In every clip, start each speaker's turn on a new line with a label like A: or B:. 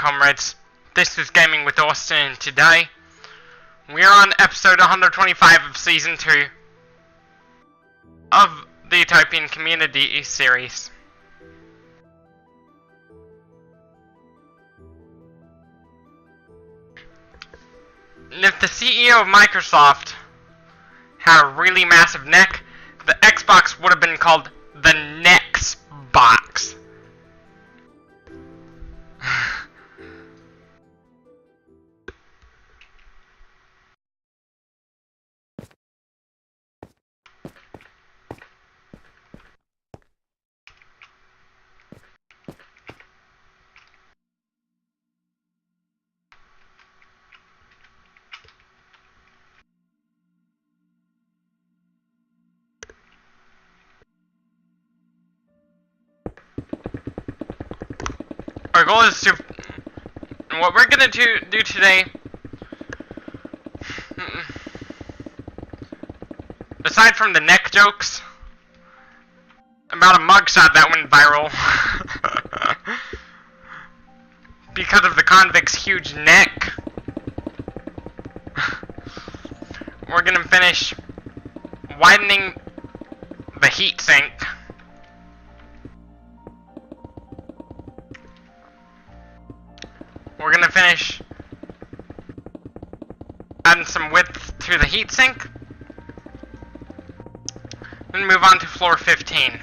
A: comrades, this is Gaming with Austin, and today we are on episode 125 of season 2 of the Utopian community series. And if the CEO of Microsoft had a really massive neck, the Xbox would have been called the Nextbox. Our goal is to, what we're gonna do today, aside from the neck jokes about a mugshot that went viral because of the convict's huge neck, we're gonna finish widening the heat sink. We're gonna finish adding some width to the heatsink, then move on to floor 15.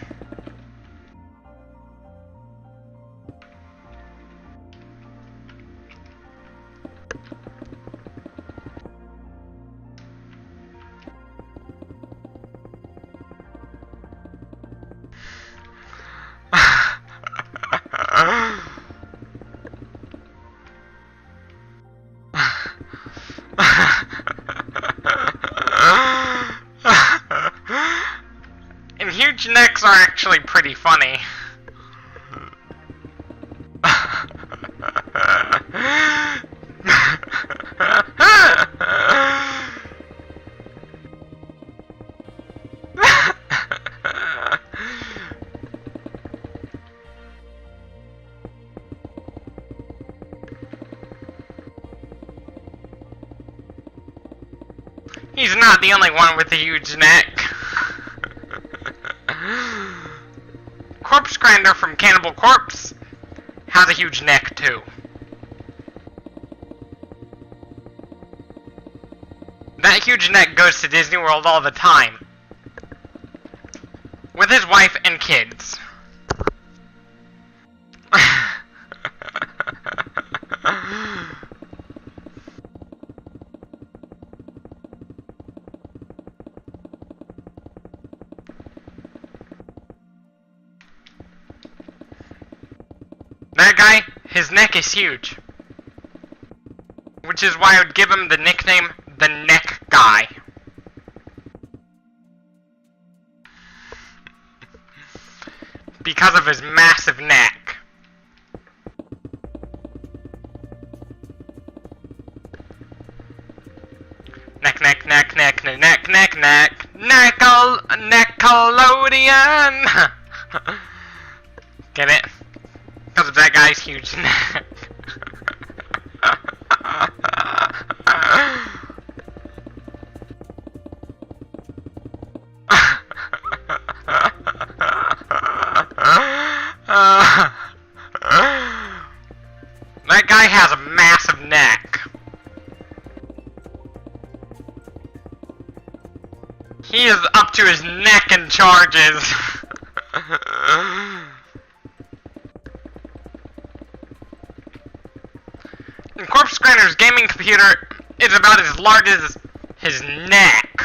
A: And huge necks are actually pretty funny. He's not the only one with a huge neck. Corpse Grinder from Cannibal Corpse has a huge neck too. That huge neck goes to Disney World all the time with his wife and kids. That guy, his neck is huge. Which is why I would give him the nickname, the Neck Guy. Because of his massive neck. Neck, neck, neck, neck, neck, neck, neck, neck, Nickelodeon! Get it? Because of that guy's huge neck. That guy has a massive neck. He is up to his neck in charges. And Corpse Grinder's gaming computer is about as large as his neck.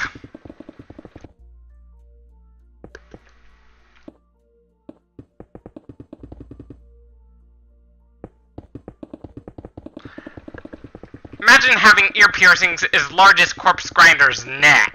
A: Imagine having ear piercings as large as Corpse Grinder's neck.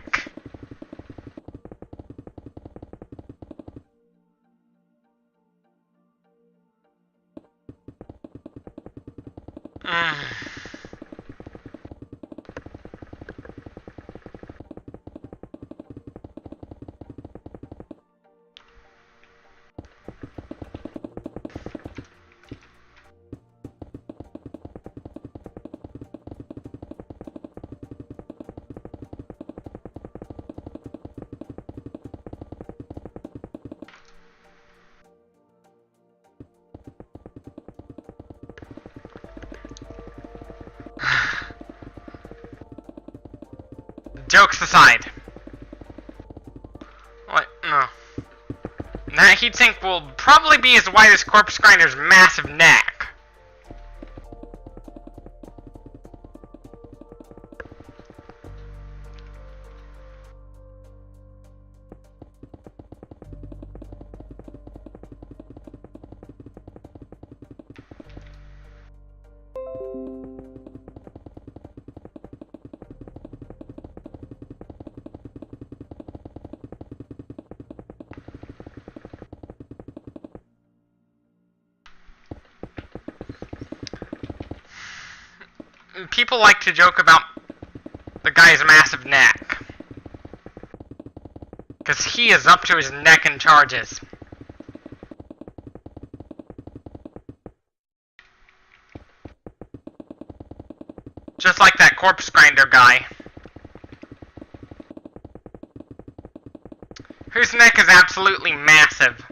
A: jokes aside. What? No. That heatsink will probably be as wide as Corpse Grinder's massive neck. People like to joke about the guy's massive neck, because he is up to his neck in charges. Just like that Corpse Grinder guy, whose neck is absolutely massive.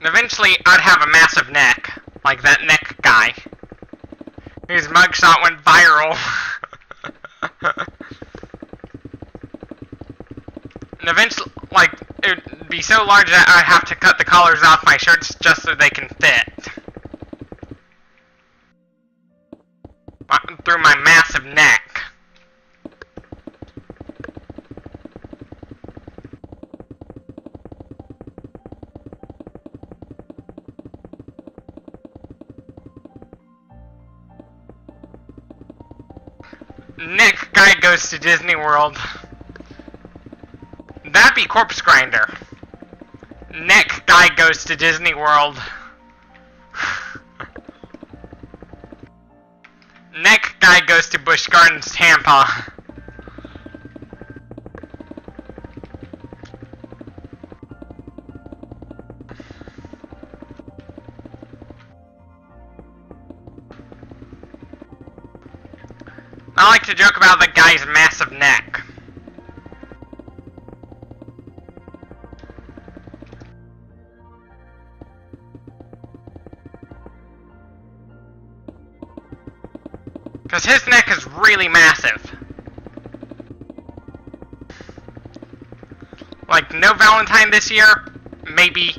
A: And eventually, I'd have a massive neck, like that neck guy, whose mugshot went viral. And eventually, like, it would be so large that I'd have to cut the collars off my shirts just so they can fit. Through my massive neck. Neck guy goes to Disney World. That'd be Corpse Grinder. Neck guy goes to Disney World. Neck guy goes to Busch Gardens, Tampa. I like to joke about the guy's massive neck. Because his neck is really massive. Like, no Valentine this year, maybe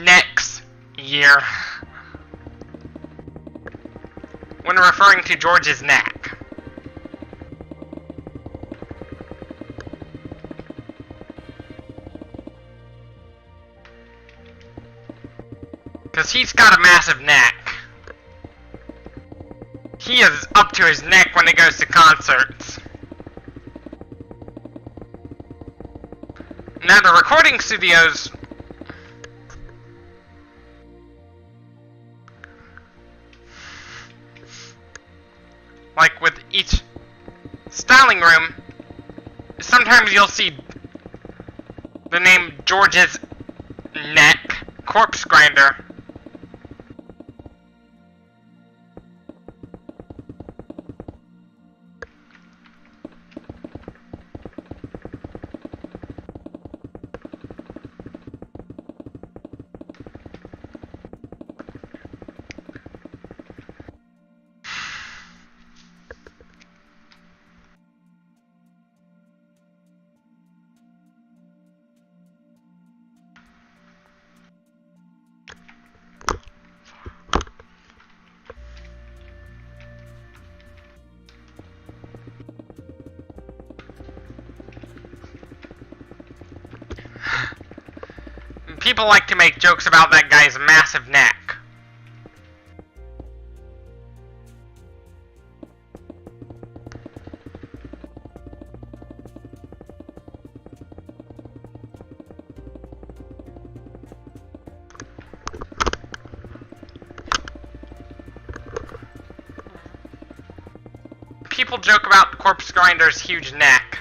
A: next year. When referring to George's neck. Because he's got a massive neck. He is up to his neck when he goes to concerts. Now the recording studios... like with each styling room, sometimes you'll see the name George's Neck Corpse Grinder. People like to make jokes about that guy's massive neck. people joke about Corpse Grinder's huge neck.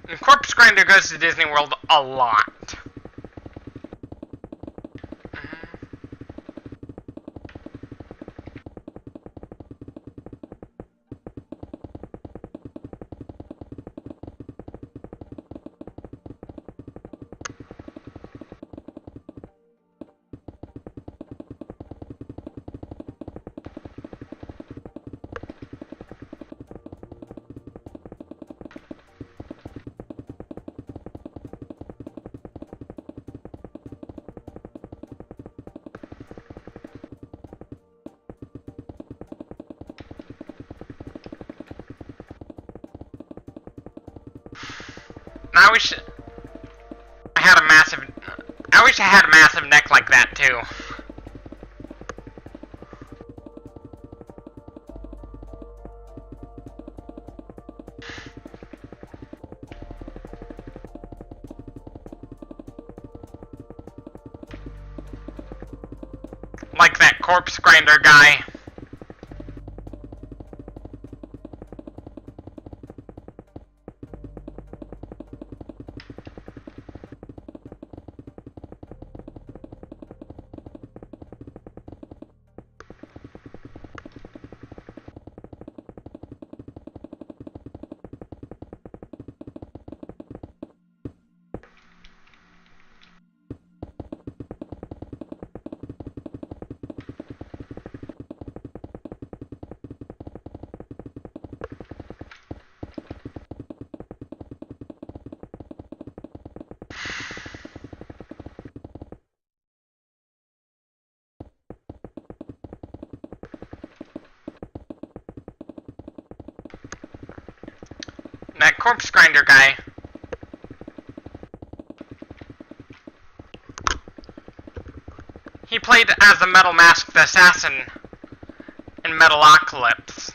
A: And Corpse Grinder goes to Disney World a lot. I wish I had a massive neck like that too. Like that Corpse Grinder guy. That Corpse Grinder guy. He played as the Metal Masked Assassin in Metalocalypse.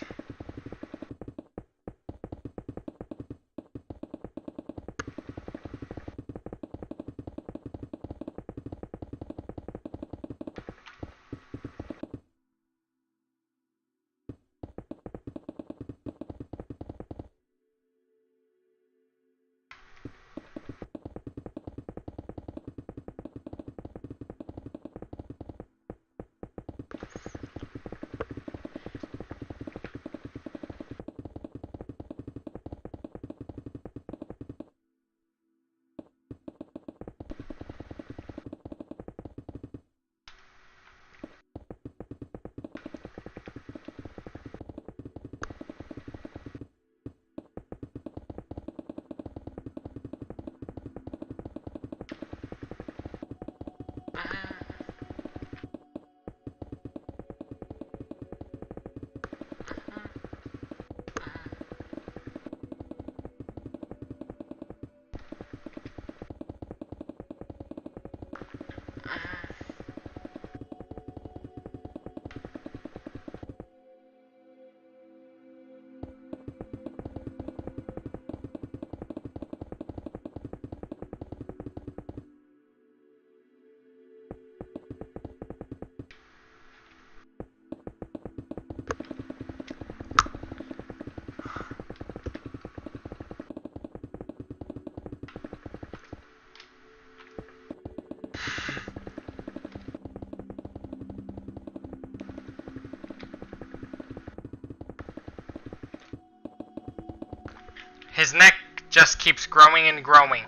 A: His neck just keeps growing and growing.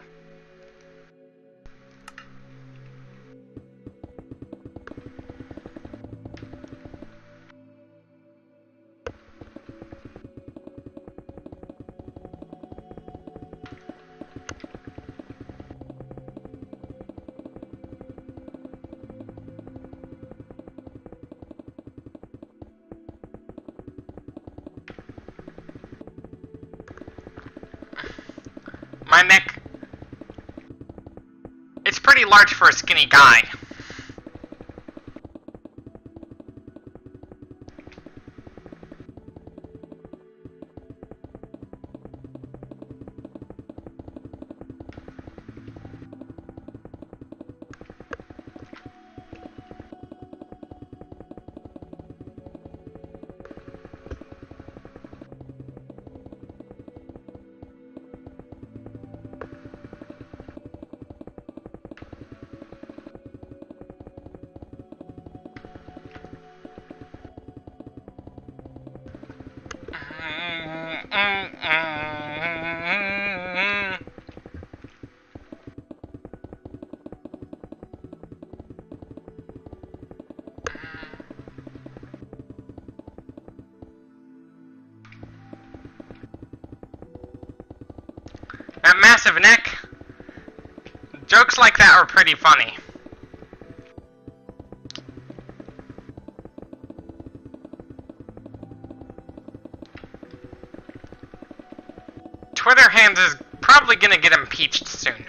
A: My neck pretty large for a skinny guy. That massive neck, jokes like that are pretty funny. Twitter hands is probably gonna get impeached soon.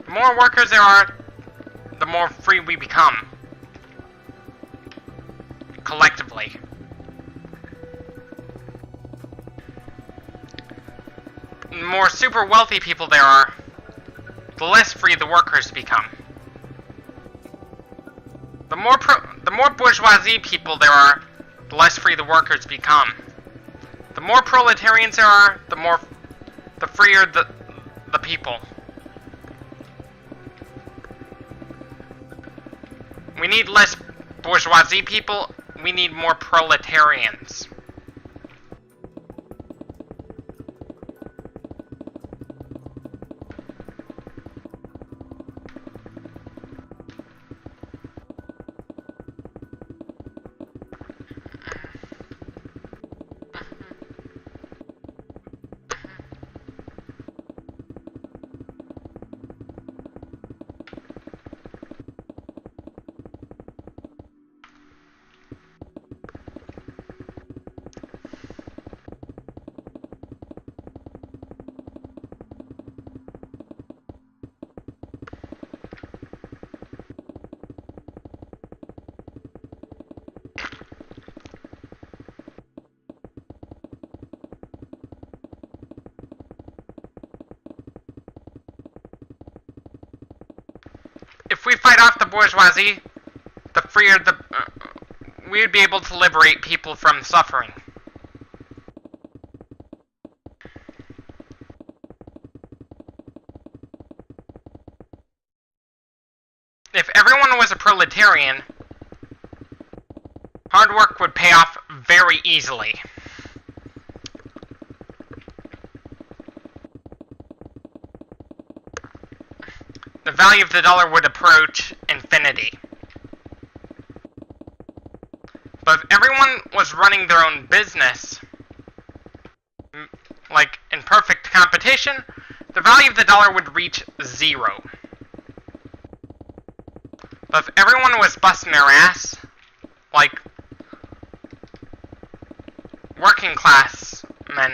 A: The more workers there are, the more free we become. Collectively. The more super wealthy people there are, the less free the workers become. The more bourgeoisie people there are, the less free the workers become. The more proletarians there are, the freer the people. We need less bourgeoisie people, we need more proletarians. If we fight off the bourgeoisie, the freer we would be able to liberate people from suffering. If everyone was a proletarian, hard work would pay off very easily. The value of the dollar would approach infinity. But if everyone was running their own business, like in perfect competition, the value of the dollar would reach 0. But if everyone was busting their ass, like working class men,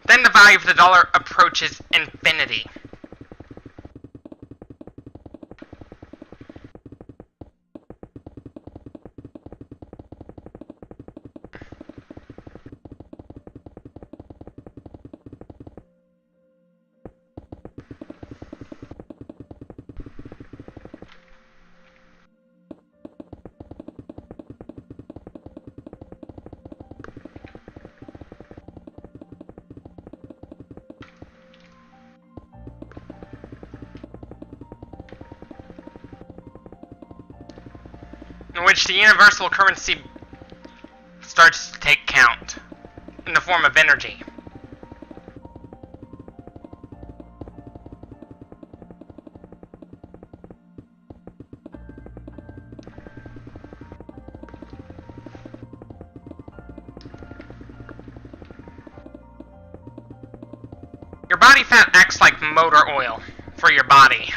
A: then the value of the dollar approaches infinity. in which the universal currency starts to take count in the form of energy. Your body fat acts like motor oil for your body.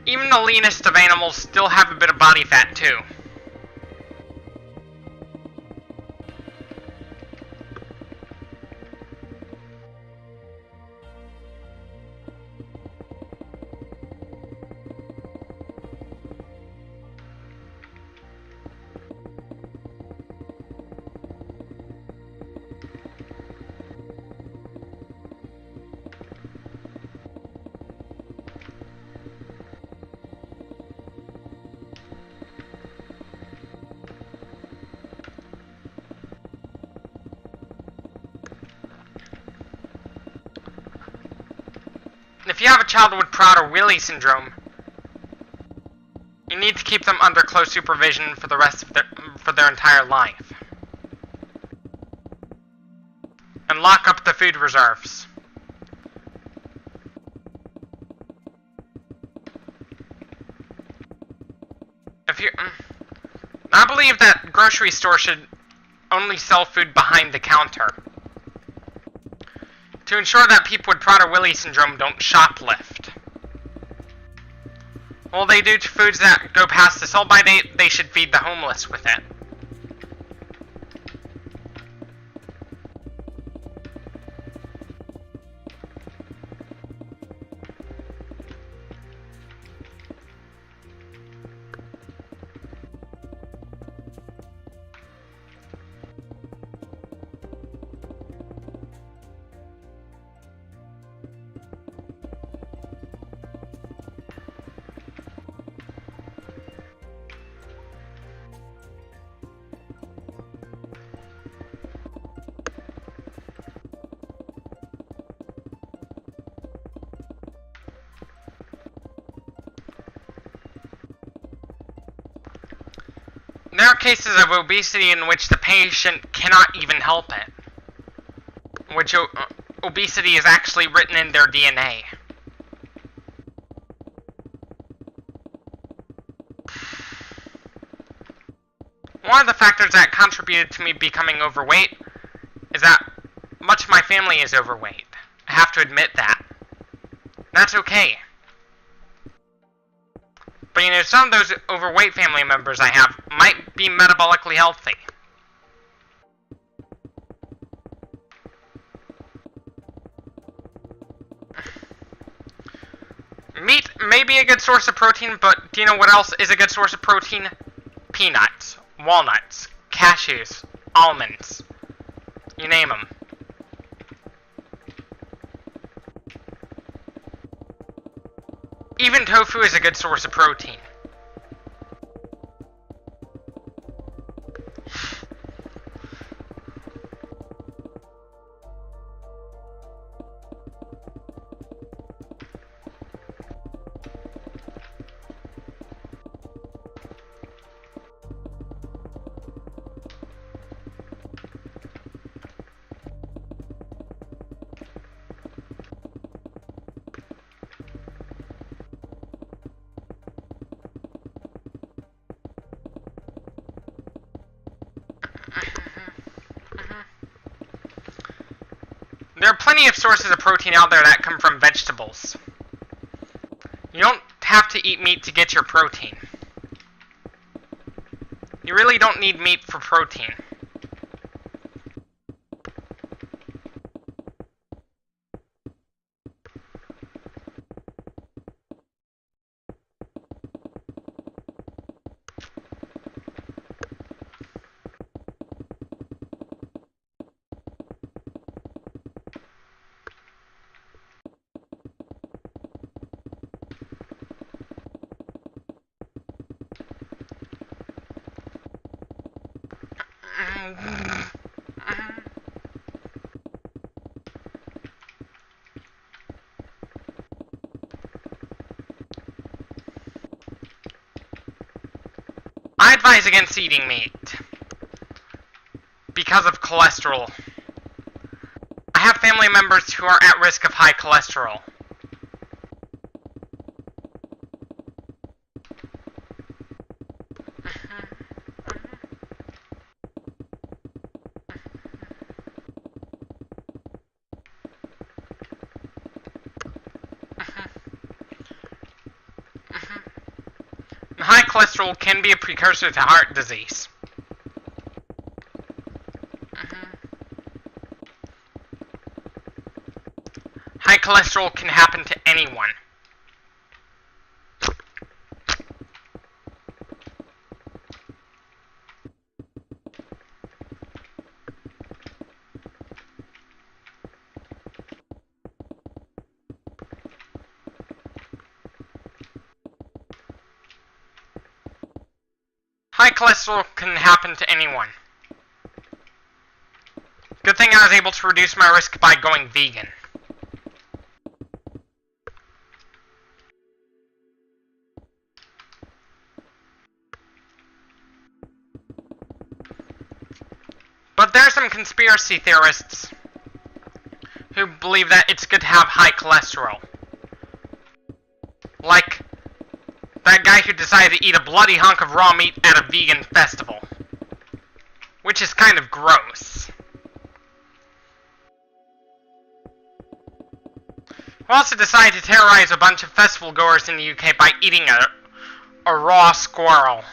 A: Even the leanest of animals still have a bit of body fat too. If you have a child with Prader-Willi syndrome, you need to keep them under close supervision for the rest of their entire life. And lock up the food reserves. I believe that grocery stores should only sell food behind the counter, to ensure that people with Prader-Willi syndrome don't shoplift. Well, they do to foods that go past the sell-by date, they should feed the homeless with it. There are cases of obesity in which the patient cannot even help it, which obesity is actually written in their DNA. One of the factors that contributed to me becoming overweight is that much of my family is overweight. I have to admit that. That's okay. But you know, some of those overweight family members I have might be metabolically healthy. Meat may be a good source of protein, but do you know what else is a good source of protein? Peanuts, walnuts, cashews, almonds. You name them. Even tofu is a good source of protein. There are plenty of sources of protein out there that come from vegetables. You don't have to eat meat to get your protein. You really don't need meat for protein. I advise against eating meat because of cholesterol. I have family members who are at risk of high cholesterol. High cholesterol can be a precursor to heart disease. High cholesterol can happen to anyone. High cholesterol can happen to anyone. Good thing I was able to reduce my risk by going vegan. But there are some conspiracy theorists who believe that it's good to have high cholesterol. Like that guy who decided to eat a bloody hunk of raw meat at a vegan festival. Which is kind of gross. Who also decided to terrorize a bunch of festival goers in the UK by eating a raw squirrel.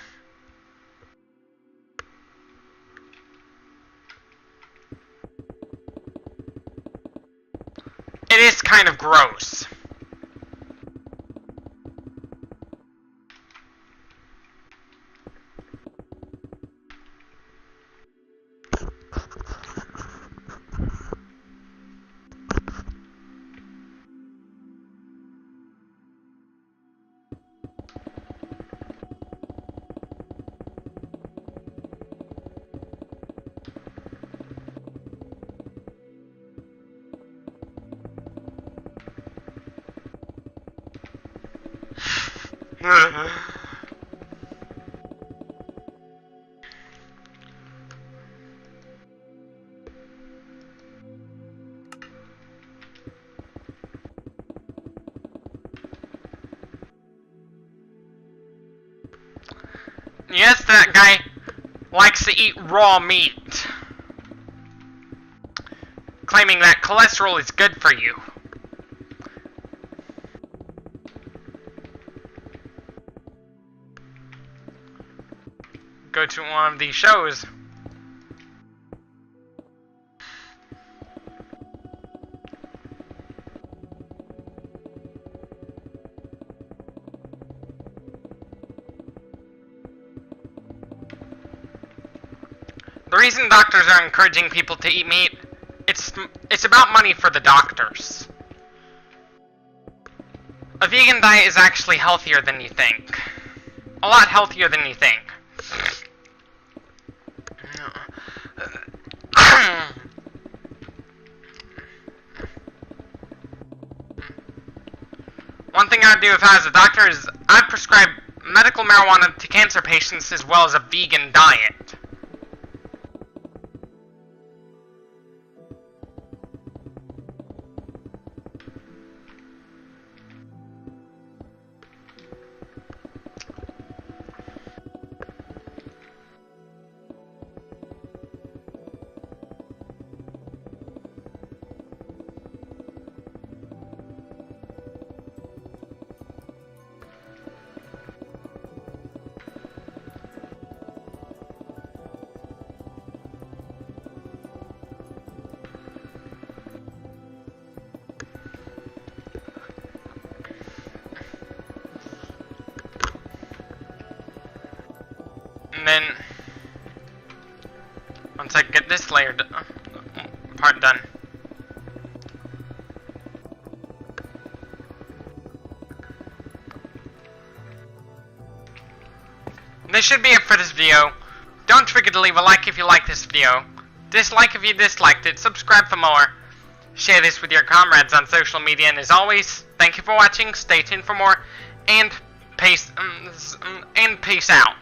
A: It is kind of gross. Yes, that guy likes to eat raw meat, claiming that cholesterol is good for you. Go to one of these shows. The reason doctors are encouraging people to eat meat, it's about money for the doctors. A vegan diet is actually healthier than you think. A lot healthier than you think. One thing I'd do if I was a doctor is I'd prescribe medical marijuana to cancer patients as well as a vegan diet. And then, once I get this layer part done, this should be it for this video. Don't forget to leave a like if you like this video, dislike if you disliked it, subscribe for more, share this with your comrades on social media, and as always, thank you for watching, stay tuned for more, and peace out.